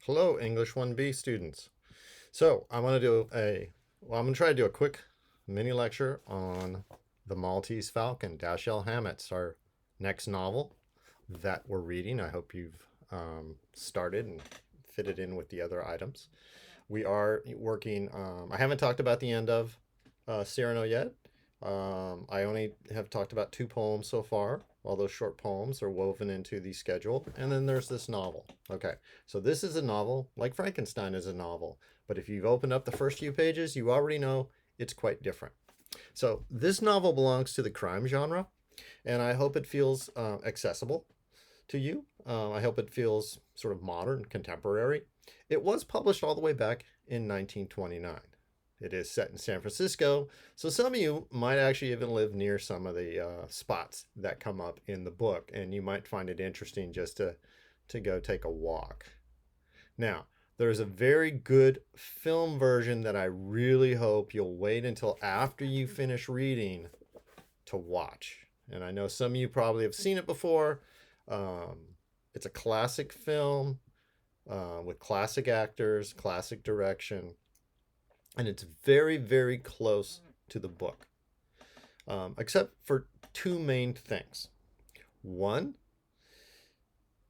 Hello, English 1B students. So I'm going to try to do a quick mini lecture on the Maltese Falcon, Dashiell Hammett's our next novel that we're reading. I hope you've started and fitted in with the other items. We are working, I haven't talked about the end of Cyrano yet. I only have talked about two poems so far. All those short poems are woven into the schedule. And then there's this novel. Okay, so this is a novel, like Frankenstein is a novel. But if you've opened up the first few pages, you already know it's quite different. So this novel belongs to the crime genre, and I hope it feels accessible to you. I hope it feels sort of modern, contemporary. It was published all the way back in 1929. It is set in San Francisco, so some of you might actually even live near some of the spots that come up in the book, and you might find it interesting just to go take a walk. Now, there's a very good film version that I really hope you'll wait until after you finish reading to watch. And I know some of you probably have seen it before. It's a classic film with classic actors, classic direction, and it's very, very close to the book, except for two main things. One,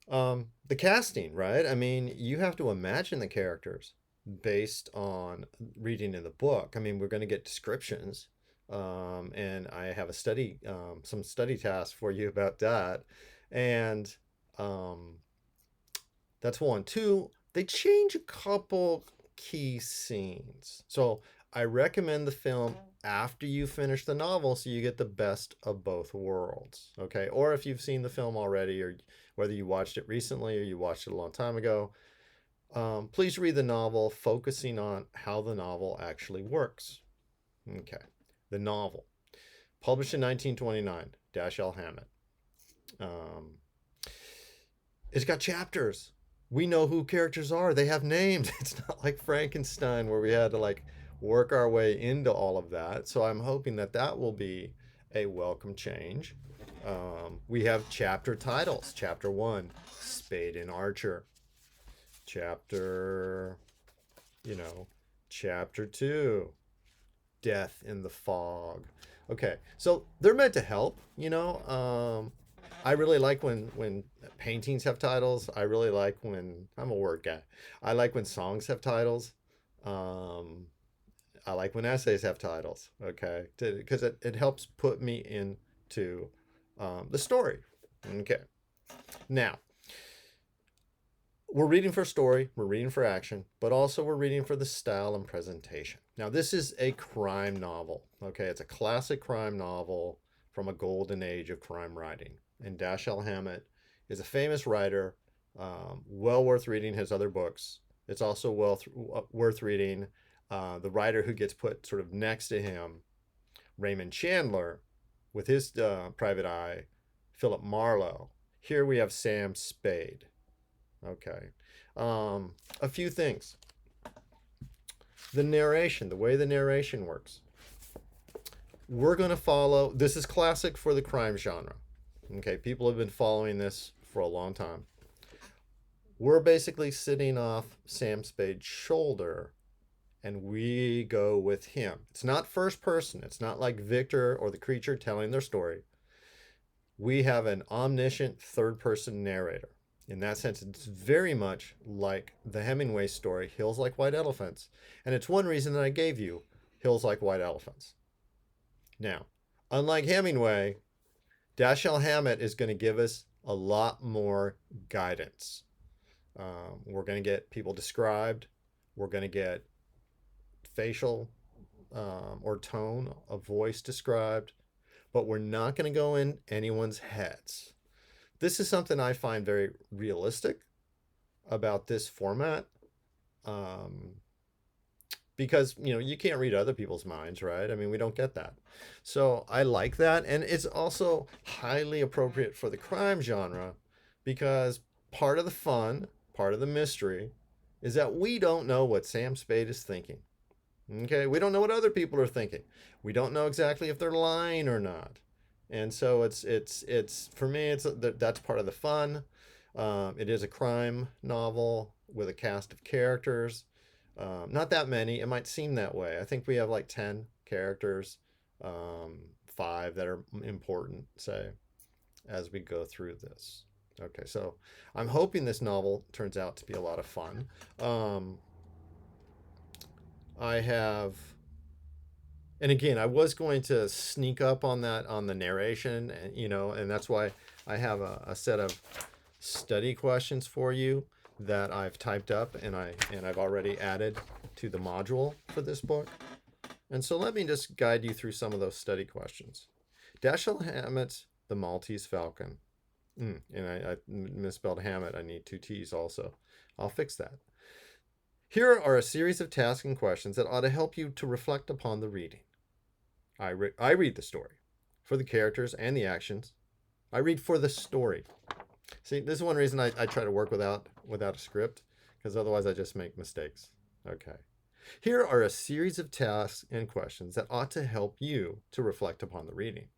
the casting, right? I mean, you have to imagine the characters based on reading in the book. I mean, we're going to get descriptions, and I have some study tasks for you about that. And that's one. Two, they change a couple key scenes. So I recommend the film after you finish the novel so you get the best of both worlds. Okay. Or if you've seen the film already, or whether you watched it recently or you watched it a long time ago, please read the novel focusing on how the novel actually works. Okay. The novel, published in 1929, Dashiell Hammett. It's got chapters. We know who characters are. They have names. It's not like Frankenstein where we had to work our way into all of that. So I'm hoping that that will be a welcome change. We have chapter titles. Chapter 1, Spade and Archer. Chapter 2, Death in the Fog. Okay, so they're meant to help, I really like when paintings have titles. I really like when I'm a word guy. I like when songs have titles. I like when essays have titles. Okay, because it helps put me into the story. Okay, now we're reading for story, we're reading for action, but also we're reading for the style and presentation. Now this is a crime novel. Okay, it's a classic crime novel from a golden age of crime writing. And Dashiell Hammett is a famous writer, well worth reading his other books. It's also worth reading the writer who gets put sort of next to him, Raymond Chandler, with his private eye, Philip Marlowe. Here we have Sam Spade. Okay. A few things. The narration, the way the narration works. We're going to follow, this is classic for the crime genre. Okay, people have been following this for a long time. We're basically sitting off Sam Spade's shoulder and we go with him. It's not first person. It's not like Victor or the creature telling their story. We have an omniscient third person narrator. In that sense, it's very much like the Hemingway story, Hills Like White Elephants. And it's one reason that I gave you Hills Like White Elephants. Now, unlike Hemingway, Dashiell Hammett is going to give us a lot more guidance. We're going to get people described. We're going to get facial or tone of voice described, but we're not going to go in anyone's heads. This is something I find very realistic about this format. Because you can't read other people's minds, right? I mean, we don't get that. So I like that, and it's also highly appropriate for the crime genre because part of the fun, part of the mystery is that we don't know what Sam Spade is thinking. Okay, we don't know what other people are thinking. We don't know exactly if they're lying or not. And so it's for me, that's part of the fun. It is a crime novel with a cast of characters. Not that many. It might seem that way. I think we have like 10 characters, 5 that are important, say, as we go through this. Okay, so I'm hoping this novel turns out to be a lot of fun. I have, and again, I was going to sneak up on that on the narration, and and that's why I have a set of study questions for you that I've typed up and I've already added to the module for this book. And so let me just guide you through some of those study questions. Dashiell Hammett's The Maltese Falcon. And I misspelled Hammett. I need 2 T's also. I'll fix that. Here are a series of tasks and questions that ought to help you to reflect upon the reading. I read the story for the characters and the actions. I read for the story. See, this is one reason I try to work without a script, because otherwise I just make mistakes. Okay. Here are a series of tasks and questions that ought to help you to reflect upon the reading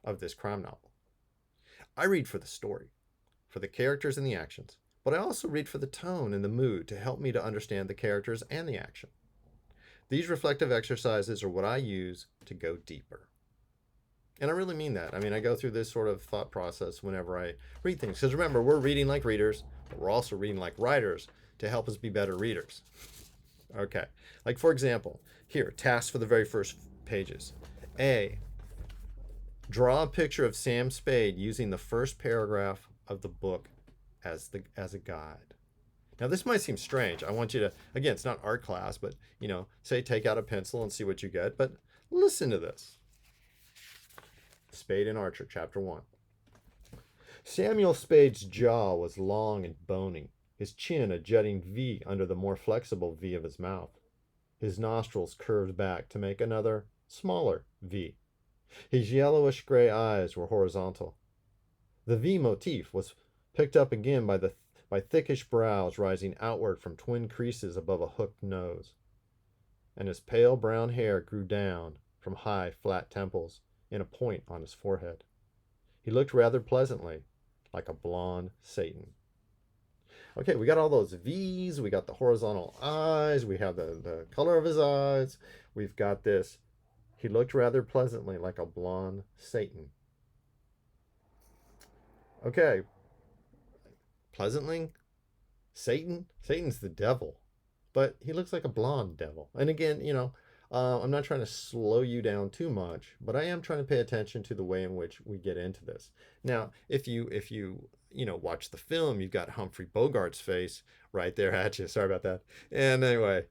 of this crime novel. I read for the story, for the characters and the actions, but I also read for the tone and the mood to help me to understand the characters and the action. These reflective exercises are what I use to go deeper. And I really mean that. I mean, I go through this sort of thought process whenever I read things. Because remember, we're reading like readers, but we're also reading like writers to help us be better readers. Okay. Like, for example, here, tasks for the very first pages. A, draw a picture of Sam Spade using the first paragraph of the book as a guide. Now, this might seem strange. I want you to, again, it's not art class, but, say take out a pencil and see what you get. But listen to this. Spade and Archer, Chapter 1. Samuel Spade's jaw was long and bony, his chin a jutting V under the more flexible V of his mouth. His nostrils curved back to make another, smaller V. His yellowish-gray eyes were horizontal. The V motif was picked up again by thickish brows rising outward from twin creases above a hooked nose. And his pale brown hair grew down from high, flat temples in a point on his forehead. He looked rather pleasantly like a blonde Satan. Okay, we got all those V's, we got the horizontal eyes, we have the color of his eyes, we've got this. He looked rather pleasantly like a blonde Satan. Okay, pleasantly? Satan? Satan's the devil, but he looks like a blonde devil. And again, I'm not trying to slow you down too much, but I am trying to pay attention to the way in which we get into this. Now, if you watch the film, you've got Humphrey Bogart's face right there at you. Sorry about that. And anyway,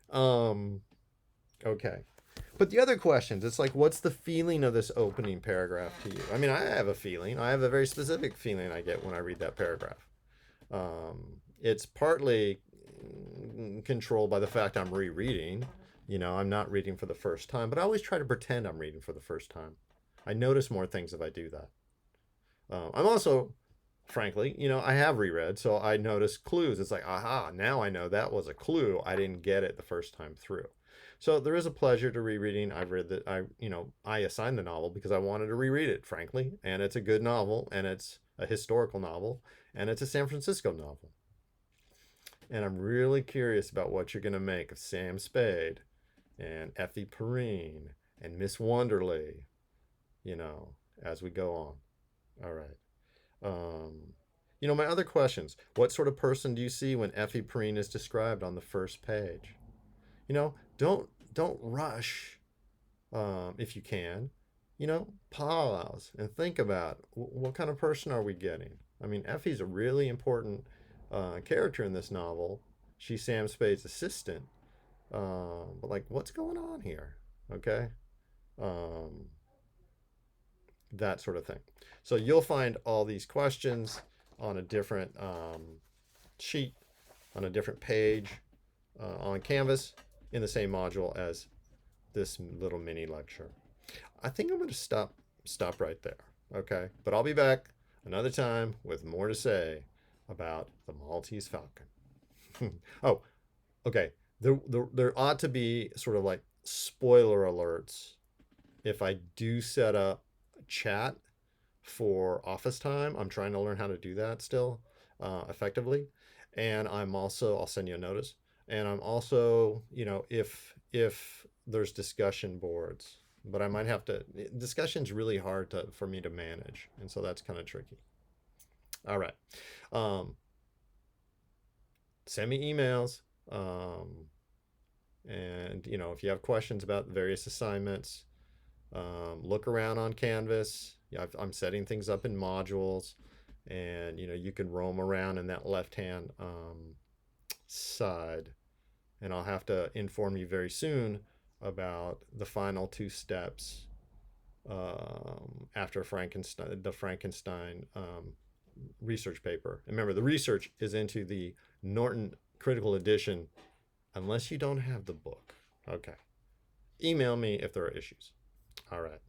okay. But the other questions, it's like, what's the feeling of this opening paragraph to you? I mean, I have a feeling. I have a very specific feeling I get when I read that paragraph. It's partly controlled by the fact I'm rereading. I'm not reading for the first time, but I always try to pretend I'm reading for the first time. I notice more things if I do that. I'm also, frankly, I have reread, so I notice clues. It's like, aha, now I know that was a clue. I didn't get it the first time through. So there is a pleasure to rereading. I've read that I assigned the novel because I wanted to reread it, frankly, and it's a good novel, and it's a historical novel, and it's a San Francisco novel. And I'm really curious about what you're going to make of Sam Spade and Effie Perrine and Miss Wonderly, as we go on. All right. My other questions. What sort of person do you see when Effie Perrine is described on the first page? Don't rush, if you can. Pause and think about what kind of person are we getting. I mean, Effie's a really important character in this novel. She's Sam Spade's assistant. But like, what's going on here? Okay. That sort of thing. So you'll find all these questions on a different sheet, on a different page, on Canvas in the same module as this little mini lecture. I think I'm going to stop right there. Okay. But I'll be back another time with more to say about the Maltese Falcon. Oh, okay. There ought to be sort of like spoiler alerts if I do set up a chat for office time. I'm trying to learn how to do that still effectively. And I'll send you a notice. And I'm also, if there's discussion boards, but I might have to, discussion's really hard for me to manage. And so that's kind of tricky. All right. Um, Send me emails. And, if you have questions about various assignments, look around on Canvas. Yeah, I'm setting things up in modules, and you can roam around in that left-hand side, and I'll have to inform you very soon about the final two steps after the Frankenstein research paper. And remember, the research is into the Norton Critical Edition, unless you don't have the book. Okay. Email me if there are issues. All right.